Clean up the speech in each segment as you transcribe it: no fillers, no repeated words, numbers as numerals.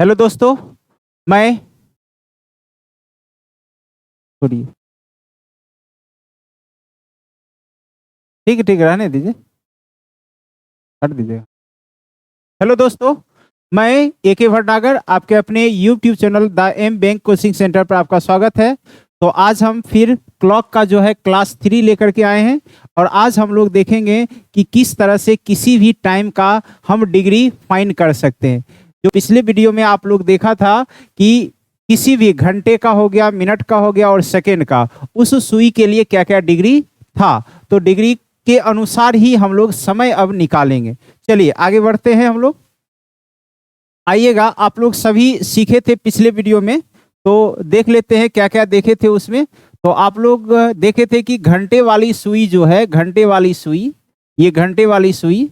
Hello दोस्तों। मैं छोड़िए। ठीक है रहने दीजिए, हट दीजिएगा। हेलो दोस्तों, मैं AK भटनागर आपके अपने YouTube channel the M bank coaching centre पर आपका स्वागत है। तो आज हम फिर क्लॉक का जो है क्लास 3 लेकर के आए हैं और आज हम लोग देखेंगे कि किस तरह से किसी भी टाइम का हम डिग्री फाइंड कर सकते हैं। जो पिछले वीडियो में आप लोग देखा था कि किसी भी घंटे का हो गया, मिनट का हो गया और सेकेंड का, उस सुई के लिए क्या क्या डिग्री था, तो डिग्री के अनुसार ही हम लोग समय अब निकालेंगे। चलिए आगे बढ़ते हैं हम लोग। आइएगा, आप लोग सभी सीखे थे पिछले वीडियो में, तो देख लेते हैं क्या क्या देखे थे उसमें। तो आप लोग देखे थे कि घंटे वाली सुई जो है, घंटे वाली सुई, ये घंटे वाली सुई,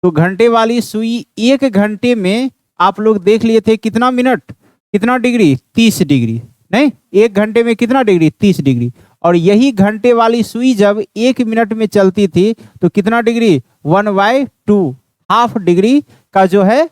तो घंटे वाली सुई एक घंटे में आप लोग देख लिए थे कितना मिनट, कितना डिग्री, 30 डिग्री। नहीं, एक घंटे में कितना डिग्री, 30 डिग्री। और यही घंटे वाली सुई जब एक मिनट में चलती थी तो कितना डिग्री, 1/2, हाफ डिग्री का जो है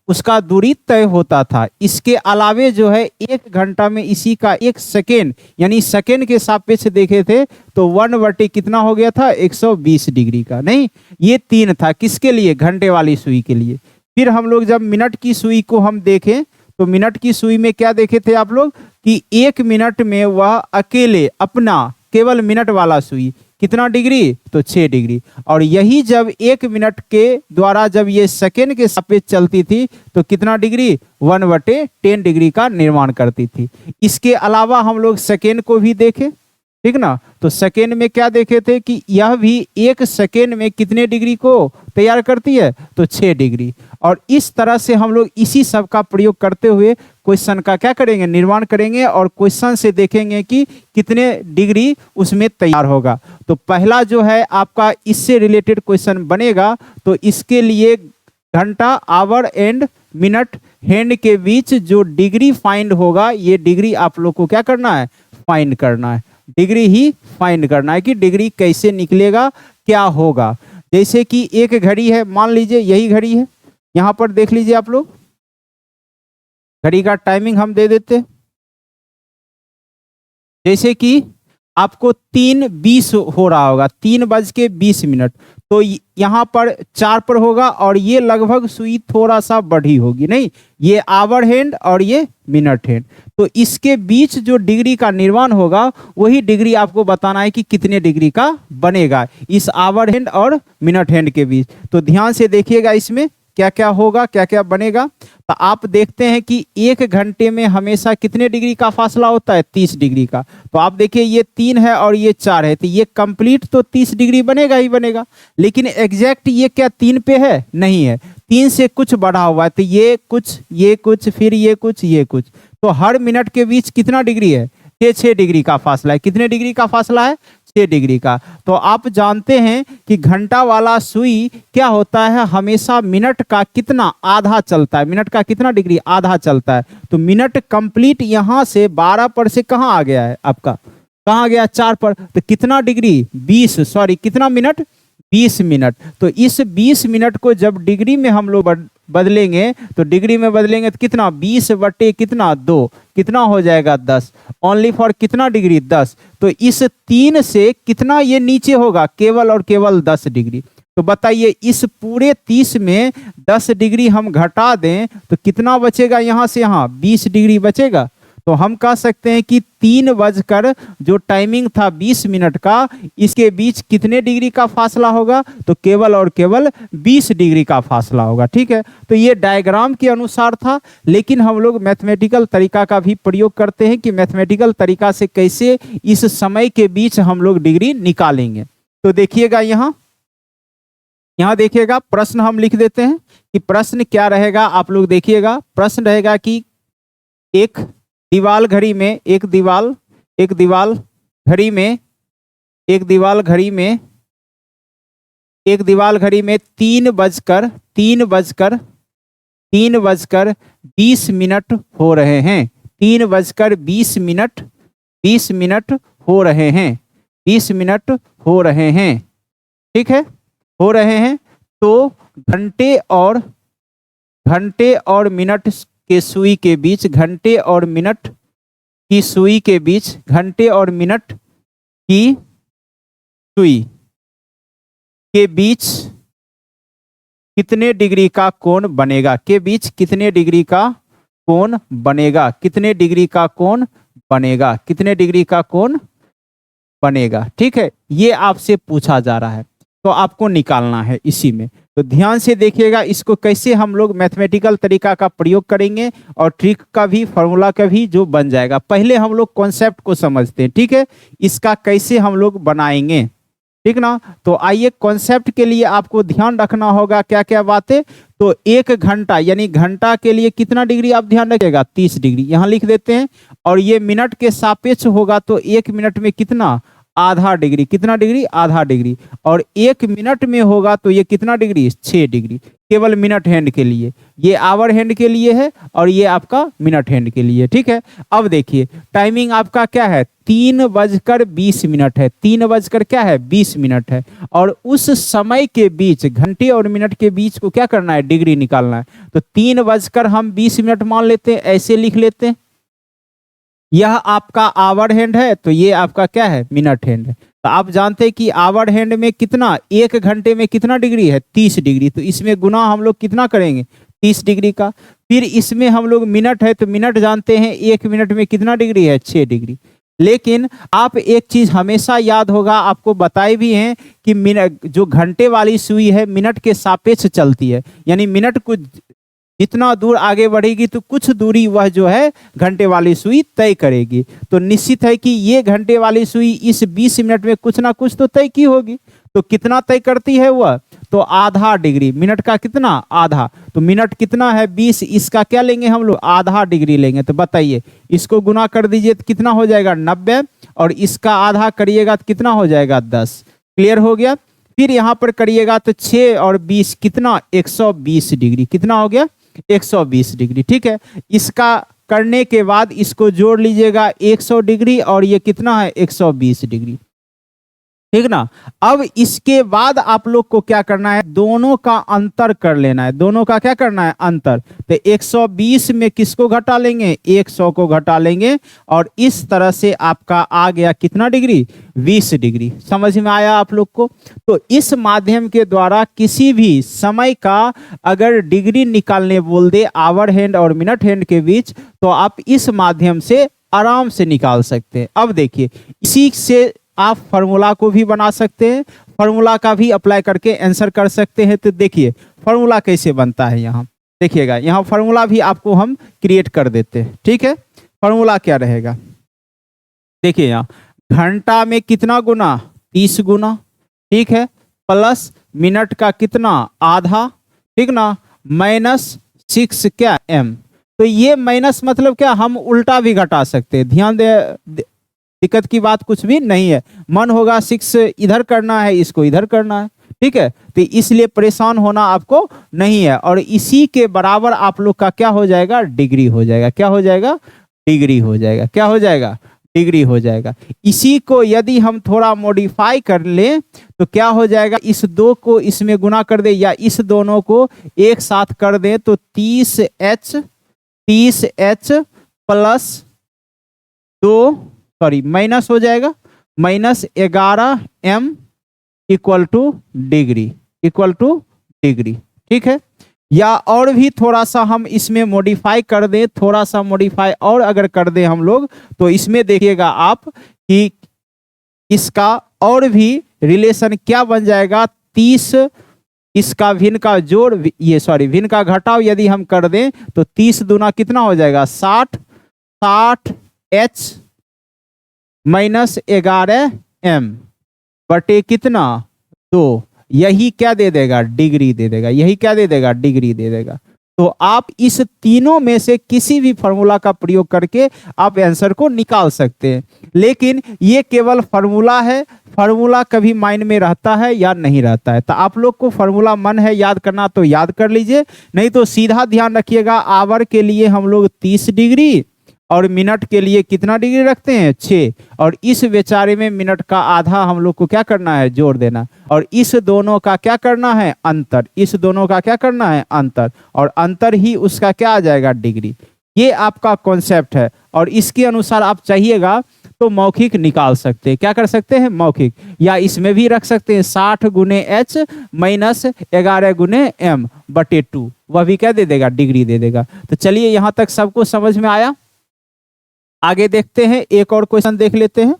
उसका दूरी तय होता था। इसके अलावे जो है एक घंटा में इसी का एक सेकेंड, यानी सेकेंड के सापेक्ष देखे थे तो 1 कितना हो गया था, 120 डिग्री का। नहीं, ये 3 था किसके लिए, घंटे वाली सुई के लिए। फिर हम लोग जब मिनट की सुई को हम देखें तो मिनट की सुई में क्या देखे थे आप लोग कि एक मिनट में वह अकेले अपना केवल मिनट वाला सुई कितना डिग्री, तो 6 डिग्री। और यही जब एक मिनट के द्वारा जब ये सेकेंड के सापेक्ष चलती थी तो कितना डिग्री, 1/10 डिग्री का निर्माण करती थी। इसके अलावा हम लोग सेकेंड को भी देखें, ठीक ना। तो सेकेंड में क्या देखे थे कि यह भी एक सेकेंड में कितने डिग्री को तैयार करती है, तो 6 डिग्री। और इस तरह से हम लोग इसी सब का प्रयोग करते हुए क्वेश्चन का क्या करेंगे, निर्माण करेंगे और क्वेश्चन से देखेंगे कि कितने डिग्री उसमें तैयार होगा। तो पहला जो है आपका इससे रिलेटेड क्वेश्चन बनेगा, तो इसके लिए घंटा, आवर एंड मिनट हैंड के बीच जो डिग्री फाइंड होगा, ये डिग्री आप लोग को क्या करना है, फाइंड करना है। डिग्री ही फाइंड करना है कि डिग्री कैसे निकलेगा, क्या होगा। जैसे कि एक घड़ी है, मान लीजिए यही घड़ी है, यहां पर देख लीजिए आप लोग, घड़ी का टाइमिंग हम दे देते हैं। जैसे कि आपको 3:20 हो रहा होगा, 3:20, तो यहाँ पर 4 पर होगा और ये लगभग सुई थोड़ा सा बढ़ी होगी। नहीं, ये आवर हैंड और ये मिनट हैंड, तो इसके बीच जो डिग्री का निर्माण होगा वही डिग्री आपको बताना है कि कितने डिग्री का बनेगा इस आवर हैंड और मिनट हैंड के बीच। तो ध्यान से देखिएगा इसमें क्या क्या होगा, क्या क्या बनेगा। तो आप देखते हैं कि एक घंटे में हमेशा कितने डिग्री का फासला होता है, 30 डिग्री का। तो आप देखिए ये 3 है और ये 4 है, तो ये कंप्लीट तो 30 डिग्री बनेगा ही बनेगा। लेकिन एग्जैक्ट ये क्या 3 पे है, नहीं है, 3 से कुछ बढ़ा हुआ है, तो ये कुछ, ये कुछ, फिर ये कुछ, ये कुछ। तो हर मिनट के बीच कितना डिग्री है, 6 डिग्री का फासला है। कितने डिग्री का फासला है, 6 डिग्री का। तो आप जानते हैं कि घंटा वाला सुई क्या होता है, हमेशा मिनट का कितना, आधा चलता है। मिनट का कितना डिग्री, आधा चलता है। तो मिनट कंप्लीट यहाँ से 12 पर से कहाँ आ गया है आपका, कहाँ गया, 4 पर। तो कितना डिग्री, 20, सॉरी कितना मिनट, 20 मिनट। तो इस 20 मिनट को जब डिग्री में हम लोग बदलेंगे, तो डिग्री में बदलेंगे तो कितना, 20/2, कितना हो जाएगा, 10। ओनली फॉर कितना डिग्री, 10। तो इस 3 से कितना ये नीचे होगा, केवल और केवल 10 डिग्री। तो बताइए इस पूरे 30 में 10 डिग्री हम घटा दें तो कितना बचेगा, यहाँ से यहाँ 20 डिग्री बचेगा। तो हम कह सकते हैं कि 3 बजकर जो टाइमिंग था 20 मिनट का, इसके बीच कितने डिग्री का फासला होगा, तो केवल और केवल 20 डिग्री का फासला होगा। ठीक है, तो ये डायग्राम के अनुसार था, लेकिन हम लोग मैथमेटिकल तरीका का भी प्रयोग करते हैं कि मैथमेटिकल तरीका से कैसे इस समय के बीच हम लोग डिग्री निकालेंगे। तो देखिएगा यहाँ देखिएगा प्रश्न हम लिख देते हैं कि प्रश्न क्या रहेगा। आप लोग देखिएगा, प्रश्न रहेगा कि एक दीवाल घड़ी में, एक दीवाल घड़ी में 3:20 मिनट हो रहे हैं। 3:20 मिनट, 20 मिनट हो रहे हैं, 20 मिनट हो रहे हैं, ठीक है, हो रहे हैं। तो घंटे और मिनट के सुई के बीच, घंटे और मिनट की सुई के बीच, घंटे और मिनट की सुई के बीच कितने डिग्री का कोण बनेगा, के बीच कितने डिग्री का कोण बनेगा, कितने डिग्री का कोण बनेगा, कितने डिग्री का कोण बनेगा। ठीक है, ये आपसे पूछा जा रहा है तो आपको निकालना है इसी में। तो ध्यान से देखिएगा इसको कैसे हम लोग मैथमेटिकल तरीका का प्रयोग करेंगे और ट्रिक का भी, फॉर्मूला का भी जो बन जाएगा। पहले हम लोग कॉन्सेप्ट को समझते हैं, ठीक है, इसका कैसे हम लोग बनाएंगे, ठीक ना। तो आइए, कॉन्सेप्ट के लिए आपको ध्यान रखना होगा क्या क्या बातें। तो 1 घंटा यानी घंटा के लिए कितना डिग्री आप ध्यान रखिएगा, 30 डिग्री यहाँ लिख देते हैं। और ये मिनट के सापेक्ष होगा तो 1 मिनट में कितना, आधा डिग्री, कितना डिग्री, आधा डिग्री। और 1 मिनट में होगा तो ये कितना डिग्री, 6 डिग्री, केवल मिनट हैंड के लिए। ये आवर हैंड के लिए है और ये आपका मिनट हैंड के लिए, ठीक है। अब देखिए टाइमिंग आपका क्या है, 3:20 है, 3 क्या है 20 मिनट है। और उस समय के बीच, घंटे और मिनट के बीच को क्या करना है, डिग्री निकालना है। तो 3:20 मान लेते हैं, ऐसे लिख लेते हैं। यह आपका आवर हैंड है तो ये आपका क्या है, मिनट हैंड है। तो आप जानते हैं कि आवर हैंड में कितना, 1 घंटे में कितना डिग्री है, 30 डिग्री। तो इसमें गुना हम लोग कितना करेंगे, 30 डिग्री का। फिर इसमें हम लोग मिनट है तो मिनट जानते हैं 1 मिनट में कितना डिग्री है, 6 डिग्री। लेकिन आप एक चीज हमेशा याद होगा, आपको बताए भी हैं कि मिनट, जो घंटे वाली सुई है मिनट के सापेक्ष चलती है। यानी मिनट को जितना दूर आगे बढ़ेगी तो कुछ दूरी वह जो है घंटे वाली सुई तय करेगी। तो निश्चित है कि ये घंटे वाली सुई इस 20 मिनट में कुछ ना कुछ तो तय की होगी। तो कितना तय करती है वह, तो आधा डिग्री, मिनट का कितना, आधा। तो मिनट कितना है 20, इसका क्या लेंगे हम लोग, आधा डिग्री लेंगे। तो बताइए, इसको गुना कर दीजिए तो कितना हो जाएगा, 90, और इसका आधा करिएगा तो कितना हो जाएगा, 10। क्लियर हो गया। फिर यहाँ पर करिएगा तो 6 और 20 कितना, 120 डिग्री, कितना हो गया, 120 डिग्री, ठीक है। इसका करने के बाद इसको जोड़ लीजिएगा 100 डिग्री और ये कितना है, 120 डिग्री, ठीक ना। अब इसके बाद आप लोग को क्या करना है, दोनों का अंतर कर लेना है। दोनों का क्या करना है, अंतर। तो 120 में किसको घटा लेंगे, 100 को घटा लेंगे। और इस तरह से आपका आ गया कितना डिग्री, 20 डिग्री। समझ में आया आप लोग को। तो इस माध्यम के द्वारा किसी भी समय का अगर डिग्री निकालने बोल दे आवर हैंड और मिनट हैंड के बीच, तो आप इस माध्यम से आराम से निकाल सकते हैं। अब देखिए, इसी से आप फार्मूला को भी बना सकते हैं, फार्मूला का भी अप्लाई करके आंसर कर सकते हैं। तो देखिए फार्मूला कैसे बनता है, यहाँ देखिएगा, यहाँ फार्मूला भी आपको हम क्रिएट कर देते हैं, ठीक है। फार्मूला क्या रहेगा, देखिए यहाँ घंटा में कितना गुना, 30 गुना, ठीक है, प्लस मिनट का कितना, आधा, ठीक ना, -6 क्या m। तो ये माइनस मतलब क्या, हम उल्टा भी घटा सकते हैं। ध्यान दे, दिक्कत की बात कुछ भी नहीं है। मन होगा 6 इधर करना है, इसको इधर करना है, ठीक है। तो इसलिए परेशान होना आपको नहीं है। और इसी के बराबर आप लोग का क्या हो जाएगा, डिग्री हो जाएगा। क्या हो जाएगा, डिग्री हो जाएगा। क्या हो जाएगा, डिग्री हो जाएगा। इसी को यदि हम थोड़ा मॉडिफाई कर लें तो क्या हो जाएगा, इस 2 को इसमें गुना कर दे या इस दोनों को एक साथ कर दे तो 30h प्लस 2 सॉरी माइनस हो जाएगा, -11m equal two degree, equal two degree, ठीक है। या और भी थोड़ा सा हम इसमें मॉडिफाई कर दें, थोड़ा सा मॉडिफाई और अगर कर दें हम लोग, तो इसमें देखिएगा आप कि इसका और भी रिलेशन क्या बन जाएगा, 30 इसका भिन्न का जोड़, ये सॉरी भिन्न का घटाव यदि हम कर दें तो 30 दूना कितना हो जाएगा, 60h -11m बटे कितना, 2। यही क्या दे देगा, डिग्री दे देगा। यही क्या दे देगा, डिग्री दे देगा। तो आप इस तीनों में से किसी भी फॉर्मूला का प्रयोग करके आप आंसर को निकाल सकते हैं। लेकिन ये केवल फॉर्मूला है, फॉर्मूला कभी माइंड में रहता है या नहीं रहता है। तो आप लोग को फॉर्मूला मन है याद करना तो याद कर लीजिए, नहीं तो सीधा ध्यान रखिएगा, आवर के लिए हम लोग 30 डिग्री और मिनट के लिए कितना डिग्री रखते हैं 6, और इस बेचारे में मिनट का आधा हम लोग को क्या करना है जोड़ देना, और इस दोनों का क्या करना है अंतर, इस दोनों का क्या करना है अंतर, और अंतर ही उसका क्या आ जाएगा डिग्री। ये आपका कॉन्सेप्ट है, और इसके अनुसार आप चाहिएगा तो मौखिक निकाल सकते हैं। क्या कर सकते हैं मौखिक, या इसमें भी रख सकते हैं 60 गुने एच माइनस 11 गुने एम बटे 2, वह भी क्या दे देगा डिग्री दे देगा। तो चलिए यहाँ तक सबको समझ में आया। आगे देखते हैं, एक और क्वेश्चन देख लेते हैं।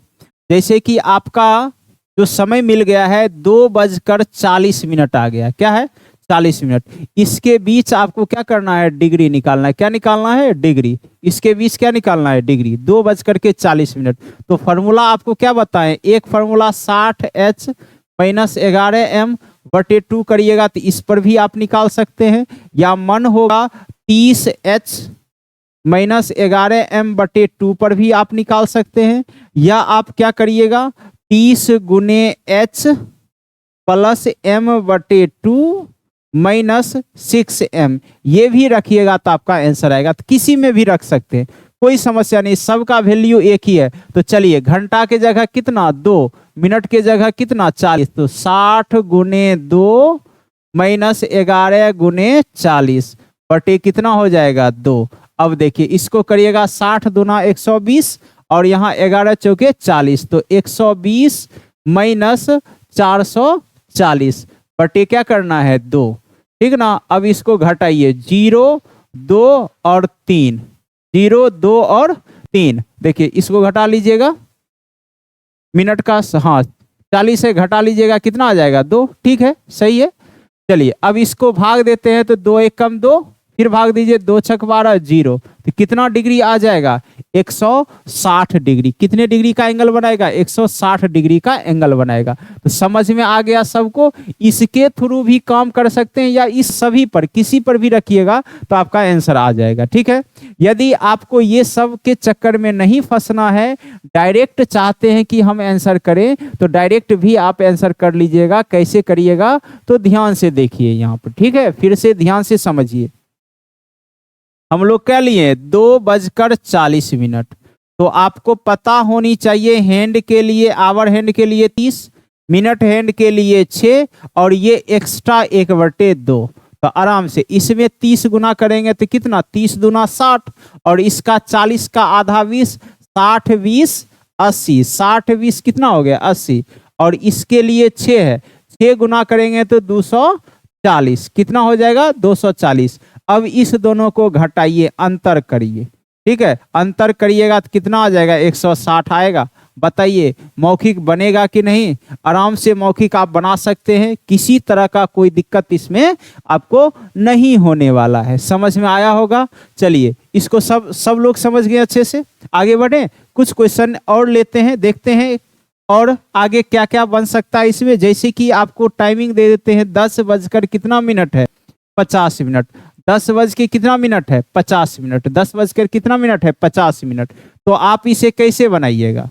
जैसे कि आपका जो समय मिल गया है 2:40 आ गया, क्या है 40 मिनट। इसके बीच आपको क्या करना है डिग्री निकालना है। क्या निकालना है डिग्री, इसके बीच क्या निकालना है डिग्री, 2:40। तो फॉर्मूला आपको क्या बताएं, एक फॉर्मूला 60h माइनस 11m बटे 2 करिएगा तो इस पर भी आप निकाल सकते हैं, या मन होगा 30h माइनस 11m बटे 2 पर भी आप निकाल सकते हैं, या आप क्या करिएगा 30 गुने h प्लस m बटे 2 माइनस 6m ये भी रखिएगा तो आपका आंसर आएगा। तो किसी में भी रख सकते हैं, कोई समस्या नहीं, सबका वैल्यू एक ही है। तो चलिए घंटा के जगह कितना 2, मिनट के जगह कितना 40, तो 60 गुने 2 माइनस 11 गुने 40 बटे कितना हो जाएगा 2। अब देखिए इसको करिएगा 60 दूना 120 और यहाँ 11 चौके 40, तो 120 माइनस 440 बटे क्या करना है 2, ठीक ना। अब इसको घटाइए 0 2 और 3, 0 2 और 3, देखिए इसको घटा लीजिएगा मिनट का, हाँ 40 से घटा लीजिएगा कितना आ जाएगा 2, ठीक है सही है। चलिए अब इसको भाग देते हैं तो 2 1 कम 2, फिर भाग दीजिए 2 6 12 0, तो कितना डिग्री आ जाएगा 160 डिग्री। कितने डिग्री का एंगल बनाएगा 160 डिग्री का एंगल बनाएगा। तो समझ में आ गया सबको, इसके थ्रू भी काम कर सकते हैं या इस सभी पर किसी पर भी रखिएगा तो आपका आंसर आ जाएगा, ठीक है। यदि आपको ये सब के चक्कर में नहीं फंसना है, डायरेक्ट चाहते हैं कि हम आंसर करें तो डायरेक्ट भी आप आंसर कर लीजिएगा। कैसे करिएगा तो ध्यान से देखिए यहाँ पर, ठीक है, फिर से ध्यान से समझिए। हम लोग क्या लिए 2:40, तो आपको पता होनी चाहिए हैंड के लिए, आवर हैंड के लिए 30, मिनट हैंड के लिए 6 और ये एक्स्ट्रा 1/2। तो आराम से इसमें 30 गुना करेंगे तो कितना 30 दूना 60 और इसका 40 का आधा 20, 60 20 80, 60 20 कितना हो गया 80, और इसके लिए 6 है, 6 गुना करेंगे तो 240, कितना हो जाएगा 240। अब इस दोनों को घटाइए, अंतर करिए, ठीक है, अंतर करिएगा तो कितना आ जाएगा 160 आएगा। बताइए मौखिक बनेगा कि नहीं, आराम से मौखिक आप बना सकते हैं, किसी तरह का कोई दिक्कत इसमें आपको नहीं होने वाला है। समझ में आया होगा। चलिए इसको सब लोग समझ गए अच्छे से, आगे बढ़े। कुछ क्वेश्चन और लेते हैं, देखते हैं और आगे क्या क्या बन सकता है इसमें। जैसे कि आपको टाइमिंग दे देते हैं 10 कितना मिनट है 50 मिनट, 10 कितना मिनट है 50 मिनट, 10 कितना मिनट है 50 मिनट। तो आप इसे कैसे बनाइएगा,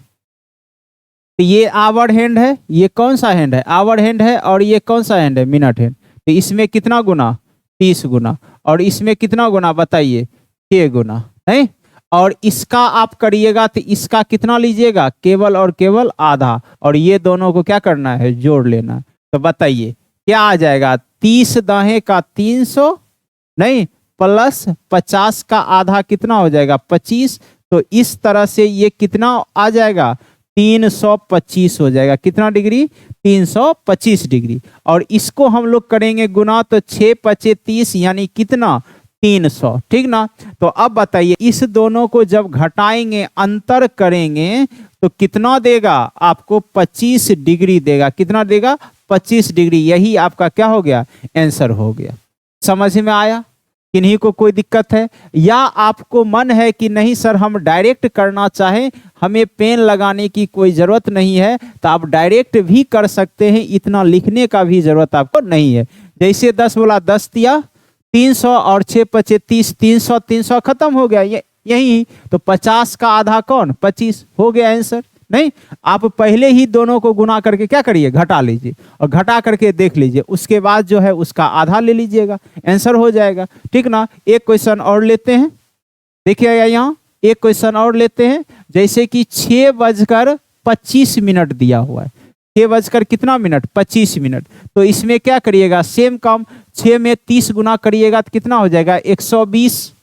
तो ये आवर हैंड है, ये कौन सा हैंड है आवर हैंड है, और ये कौन सा हैंड है मिनट हैंड। तो इसमें कितना गुना 30 गुना, और इसमें कितना गुना बताइए 6 गुना है। और इसका आप करिएगा तो इसका कितना लीजिएगा केवल और केवल आधा, और ये दोनों को क्या करना है जोड़ लेना। तो बताइए क्या आ जाएगा 30 दाहे का 300 नहीं प्लस 50 का आधा कितना हो जाएगा 25। तो इस तरह से ये कितना आ जाएगा 325 हो जाएगा, कितना डिग्री 325 डिग्री। और इसको हम लोग करेंगे गुना तो 6 5 30 यानी कितना 300, ठीक ना। तो अब बताइए इस दोनों को जब घटाएंगे अंतर करेंगे तो कितना देगा आपको 25 डिग्री देगा, कितना देगा 25 डिग्री। यही आपका क्या हो गया आंसर हो गया। समझ में आया, किन्हीं को कोई दिक्कत है, या आपको मन है कि नहीं सर हम डायरेक्ट करना चाहें, हमें पेन लगाने की कोई ज़रूरत नहीं है, तो आप डायरेक्ट भी कर सकते हैं, इतना लिखने का भी ज़रूरत आपको नहीं है। जैसे 10 बोला 10 दिया 300 और 6 5 30, 300 300 खत्म हो गया यही। तो 50 का आधा कौन 25 हो गया आंसर। नहीं, आप पहले ही दोनों को गुना करके क्या करिए घटा लीजिए, और घटा करके देख लीजिए, उसके बाद जो है उसका आधा ले लीजिएगा, आंसर हो जाएगा, ठीक ना। एक क्वेश्चन और लेते हैं, देखिएगा यहाँ एक क्वेश्चन और लेते हैं, जैसे कि 6:25 दिया हुआ है, 6 कितना मिनट 25 मिनट। तो इसमें क्या करिएगा, सेम काम, 6 में 30 गुना करिएगा तो कितना हो जाएगा 120,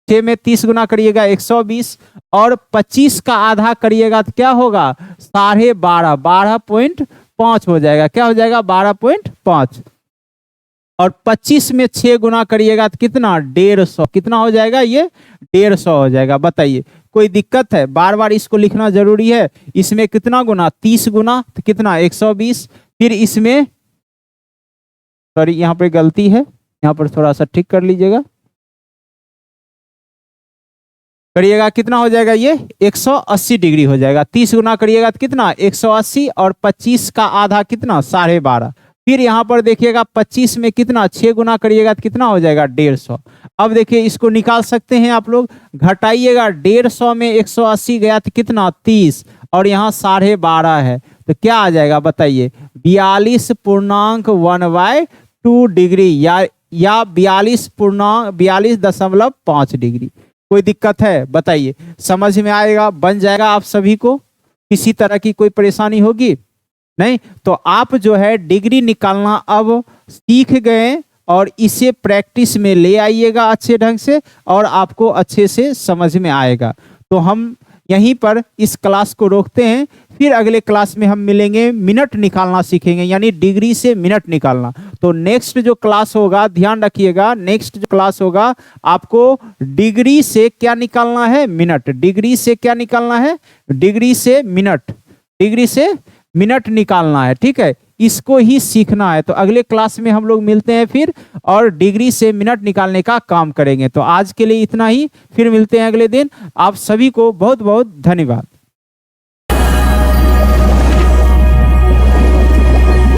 6 में 30 गुना करिएगा 120, और 25 का आधा करिएगा तो क्या होगा 12.5, 12.5 हो जाएगा, क्या हो जाएगा 12.5, और 25 में 6 गुना करिएगा तो कितना 150, कितना हो जाएगा ये 150 हो जाएगा। बताइए कोई दिक्कत है, बार बार इसको लिखना जरूरी है। इसमें कितना गुना 30 गुना तो कितना 120, फिर इसमें सॉरी यहाँ पर गलती है, यहाँ पर थोड़ा सा ठीक कर लीजिएगा, करिएगा कितना हो जाएगा ये 180 डिग्री हो जाएगा। 30 गुना करिएगा तो कितना 180, और 25 का आधा कितना 12.5। फिर यहाँ पर देखिएगा 25 में कितना 6 गुना करिएगा तो कितना हो जाएगा 150। अब देखिए इसको निकाल सकते हैं आप लोग, घटाइएगा 150 में 180 गया तो कितना 30, और यहाँ 12.5 है तो क्या आ जाएगा बताइए 42.1/2 डिग्री, या 42.5 डिग्री। कोई दिक्कत है बताइए, समझ में आएगा, बन जाएगा आप सभी को, किसी तरह की कोई परेशानी होगी नहीं। तो आप जो है डिग्री निकालना अब सीख गए, और इसे प्रैक्टिस में ले आइएगा अच्छे ढंग से, और आपको अच्छे से समझ में आएगा। तो हम यहीं पर इस क्लास को रोकते हैं, फिर अगले क्लास में हम मिलेंगे, मिनट निकालना सीखेंगे, यानी डिग्री से मिनट निकालना। तो नेक्स्ट जो क्लास होगा, ध्यान रखिएगा, नेक्स्ट जो क्लास होगा आपको डिग्री से क्या निकालना है मिनट, डिग्री से क्या निकालना है, डिग्री से मिनट, डिग्री से मिनट निकालना है, ठीक है, इसको ही सीखना है। तो अगले क्लास में हम लोग मिलते हैं फिर, और डिग्री से मिनट निकालने का काम करेंगे। तो आज के लिए इतना ही, फिर मिलते हैं अगले दिन। आप सभी को बहुत बहुत धन्यवाद।